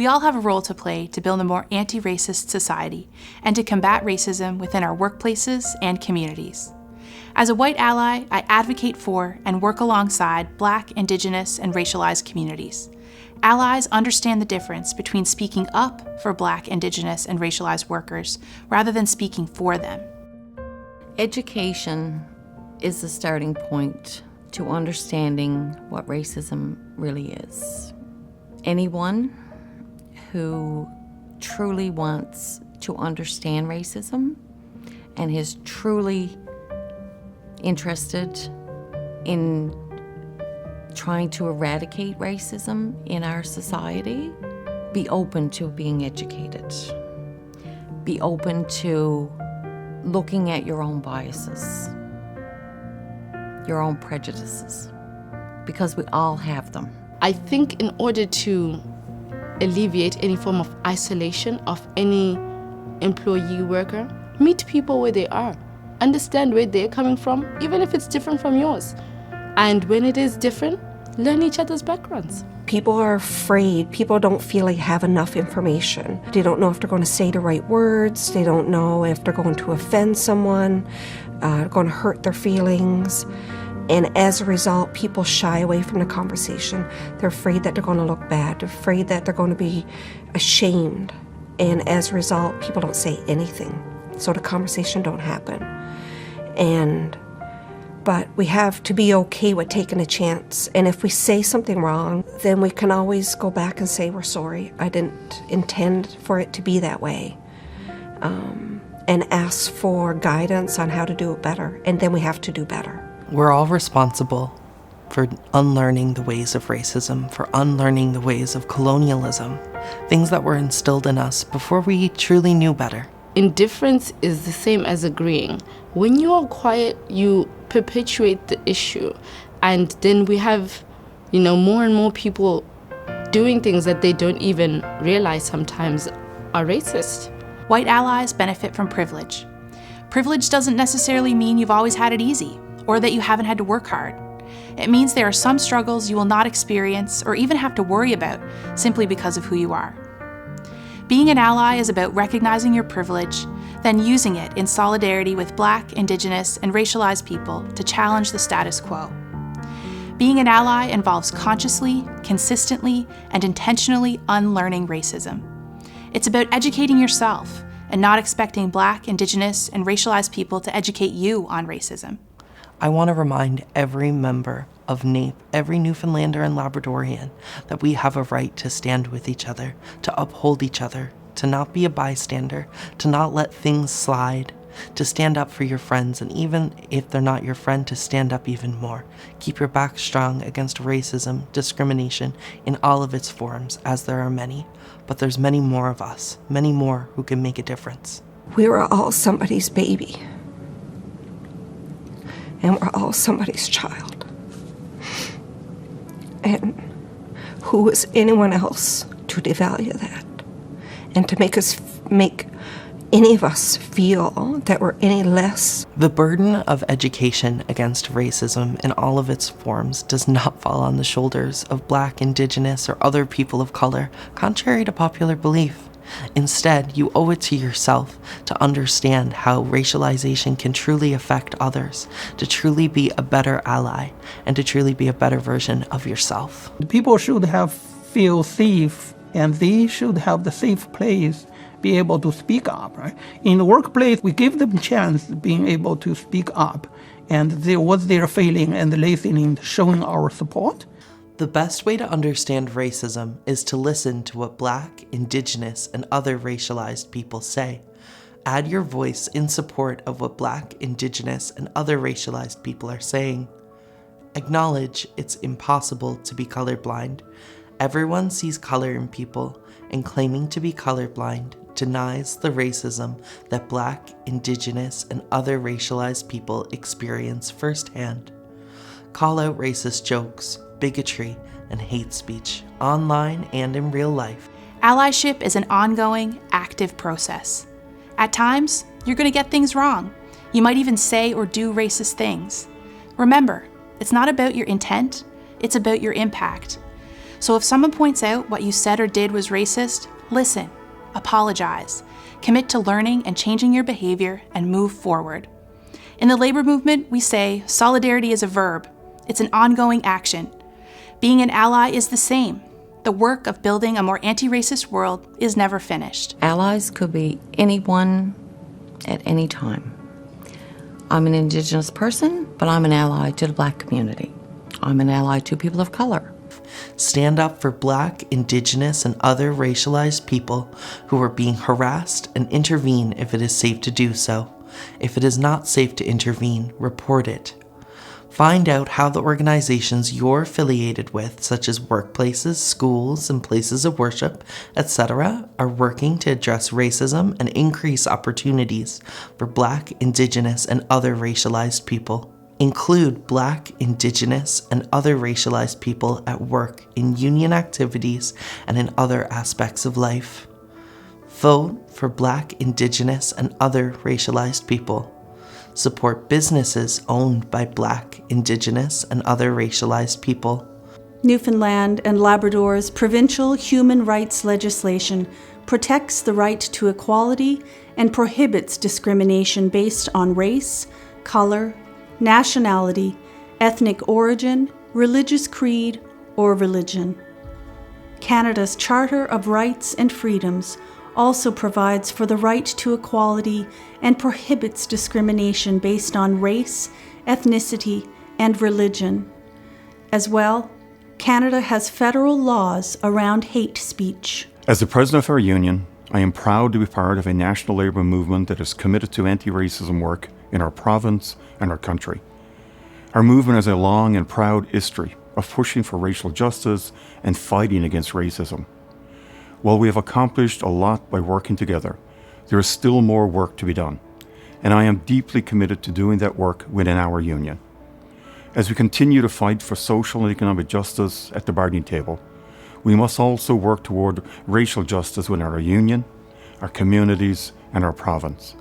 We all have a role to play to build a more anti-racist society and to combat racism within our workplaces and communities. As a white ally, I advocate for and work alongside Black, Indigenous, and racialized communities. Allies understand the difference between speaking up for Black, Indigenous, and racialized workers rather than speaking for them. Education is the starting point to understanding what racism really is. Anyone who truly wants to understand racism and is truly interested in trying to eradicate racism in our society, be open to being educated. Be open to looking at your own biases, your own prejudices, because we all have them. I think in order to alleviate any form of isolation of any employee worker, meet people where they are. Understand where they're coming from, even if it's different from yours. And when it is different, learn each other's backgrounds. People are afraid. People don't feel like have enough information. They don't know if they're going to say the right words. They don't know if they're going to offend someone, going to hurt their feelings. And as a result, people shy away from the conversation. They're afraid that they're going to look bad. They're afraid that they're going to be ashamed. And as a result, people don't say anything. So the conversation don't happen. But we have to be okay with taking a chance. And if we say something wrong, then we can always go back and say, we're sorry. I didn't intend for it to be that way. And ask for guidance on how to do it better. And then we have to do better. We're all responsible for unlearning the ways of racism, for unlearning the ways of colonialism, things that were instilled in us before we truly knew better. Indifference is the same as agreeing. When you are quiet, you perpetuate the issue. And then we have, more and more people doing things that they don't even realize sometimes are racist. White allies benefit from privilege. Privilege doesn't necessarily mean you've always had it easy, or that you haven't had to work hard. It means there are some struggles you will not experience or even have to worry about simply because of who you are. Being an ally is about recognizing your privilege, then using it in solidarity with Black, Indigenous, and racialized people to challenge the status quo. Being an ally involves consciously, consistently, and intentionally unlearning racism. It's about educating yourself and not expecting Black, Indigenous, and racialized people to educate you on racism. I want to remind every member of NAPE, every Newfoundlander and Labradorian, that we have a right to stand with each other, to uphold each other, to not be a bystander, to not let things slide, to stand up for your friends, and even if they're not your friend, to stand up even more. Keep your back strong against racism, discrimination in all of its forms, as there are many. But there's many more of us, many more who can make a difference. We were all somebody's baby. And we're all somebody's child. And who is anyone else to devalue that? And to make any of us feel that we're any less? The burden of education against racism in all of its forms does not fall on the shoulders of Black, Indigenous, or other people of color, contrary to popular belief. Instead, you owe it to yourself to understand how racialization can truly affect others, to truly be a better ally, and to truly be a better version of yourself. People should feel safe, and they should have the safe place, be able to speak up, right? In the workplace, we give them a chance being able to speak up, and what they're feeling and listening, showing our support. The best way to understand racism is to listen to what Black, Indigenous, and other racialized people say. Add your voice in support of what Black, Indigenous, and other racialized people are saying. Acknowledge it's impossible to be colorblind. Everyone sees color in people, and claiming to be colorblind denies the racism that Black, Indigenous, and other racialized people experience firsthand. Call out racist jokes, bigotry, and hate speech, online and in real life. Allyship is an ongoing, active process. At times, you're going to get things wrong. You might even say or do racist things. Remember, it's not about your intent, it's about your impact. So if someone points out what you said or did was racist, listen, apologize, commit to learning and changing your behavior, and move forward. In the labor movement, we say solidarity is a verb. It's an ongoing action. Being an ally is the same. The work of building a more anti-racist world is never finished. Allies could be anyone at any time. I'm an Indigenous person, but I'm an ally to the Black community. I'm an ally to people of color. Stand up for Black, Indigenous, and other racialized people who are being harassed and intervene if it is safe to do so. If it is not safe to intervene, report it. Find out how the organizations you're affiliated with, such as workplaces, schools, and places of worship, etc., are working to address racism and increase opportunities for Black, Indigenous, and other racialized people. Include Black, Indigenous, and other racialized people at work in union activities and in other aspects of life. Vote for Black, Indigenous, and other racialized people. Support businesses owned by Black, Indigenous, and other racialized people. Newfoundland and Labrador's provincial human rights legislation protects the right to equality and prohibits discrimination based on race, color, nationality, ethnic origin, religious creed, or religion. Canada's Charter of Rights and Freedoms also provides for the right to equality and prohibits discrimination based on race, ethnicity, and religion. As well, Canada has federal laws around hate speech. As the president of our union, I am proud to be part of a national labour movement that is committed to anti-racism work in our province and our country. Our movement has a long and proud history of pushing for racial justice and fighting against racism. While we have accomplished a lot by working together, there is still more work to be done, and I am deeply committed to doing that work within our union. As we continue to fight for social and economic justice at the bargaining table, we must also work toward racial justice within our union, our communities, and our province.